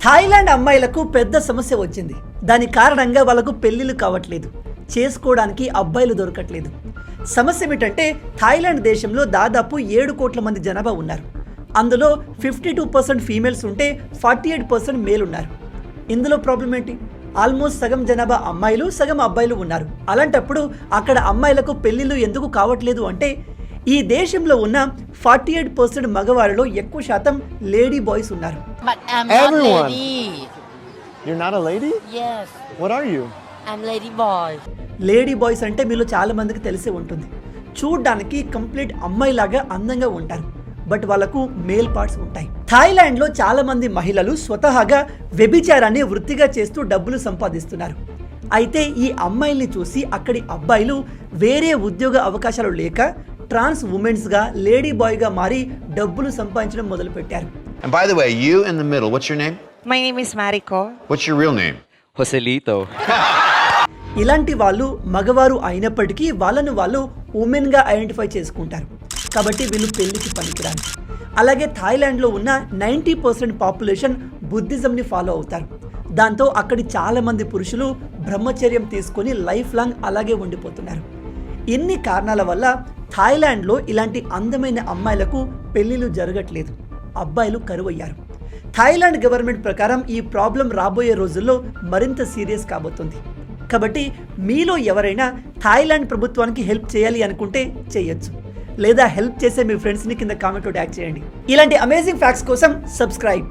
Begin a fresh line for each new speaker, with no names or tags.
Thailand అమ్మాయిలకు పెద్ద సమస్య వచ్చింది. దాని కారణంగా వాళ్ళకు పెళ్లిళ్ళు కావట్లేదు, చేసుకోవడానికి అబ్బాయిలు దొరకట్లేదు. సమస్య ఏమిటంటే థాయిలాండ్ దేశంలో దాదాపు 7 కోట్ల మంది జనాభా ఉన్నారు. అందులో 52% ఫీమేల్స్ ఉంటే 48% మేల్ ఉన్నారు. ఇందులో ప్రాబ్లం ఏంటి? ఆల్మోస్ట్ సగం జనాభా అమ్మాయిలు, సగం అబ్బాయిలు ఉన్నారు. అలాంటప్పుడు అక్కడ అమ్మాయిలకు పెళ్లిళ్ళు ఎందుకు కావట్లేదు అంటే ఈ దేశంలో ఉన్న 48% మగవారిలో ఎక్కువ శాతం లేడీ బాయ్స్ ఉన్నారు.
But I'm not
Everyone.
lady.
You're not a lady?
Yes,
What are you?
I'm lady boy.
Lady boys అంటే మీలో చాలా మందికి తెలిసే ఉంటుంది. చూడ్డానికి కంప్లీట్ అమ్మాయిలాగా అందంగా ఉంటారు, బట్ వాళ్ళకు మేల్ పార్ట్స్ ఉంటాయి. థాయిలాండ్లో చాలా మంది మహిళలు స్వతహాగా వ్యభిచారాన్ని వృత్తిగా చేస్తూ డబ్బులు సంపాదిస్తున్నారు. అయితే ఈ అమ్మాయిల్ని చూసి అక్కడి అబ్బాయిలు వేరే ఉద్యోగ అవకాశాలు లేక ట్రాన్స్ ఉమెన్స్గా లేడీ బాయ్గా మారి డబ్బులు సంపాదించడం మొదలుపెట్టారు.
And by the way, you in the middle, what's your name?
My name is Mariko.
What's your real name?
Joselito.
ఇలాంటి వాళ్ళు మగవారు అయినప్పటికీ వాళ్ళను వాళ్ళు ఉమెన్గా ఐడెంటిఫై చేసుకుంటారు. కాబట్టి వీళ్ళు పెళ్లికి పనికిరారు. అలాగే థాయిలాండ్లో ఉన్న 90% పాపులేషన్ బుద్ధిజంని ఫాలో అవుతారు. దాంతో అక్కడి చాలామంది పురుషులు బ్రహ్మచర్యం తీసుకొని లైఫ్ లాంగ్ అలాగే ఉండిపోతున్నారు. ఇన్ని కారణాల వల్ల థాయిలాండ్లో ఇలాంటి అందమైన అమ్మాయిలకు పెళ్లిళ్ళు జరగట్లేదు, అబ్బాయిలు కరువయ్యారు. థాయిలాండ్ గవర్నమెంట్ ప్రకారం ఈ ప్రాబ్లం రాబోయే రోజుల్లో మరింత సీరియస్ కాబోతుంది. కాబట్టి మీలో ఎవరైనా థాయిలాండ్ ప్రభుత్వానికి హెల్ప్ చేయాలి అనుకుంటే చేయొచ్చు, లేదా హెల్ప్ చేసే మీ ఫ్రెండ్స్ని కింద కామెంట్లో ట్యాగ్ చేయండి. ఇలాంటి అమేజింగ్ ఫ్యాక్ట్స్ కోసం సబ్స్క్రైబ్.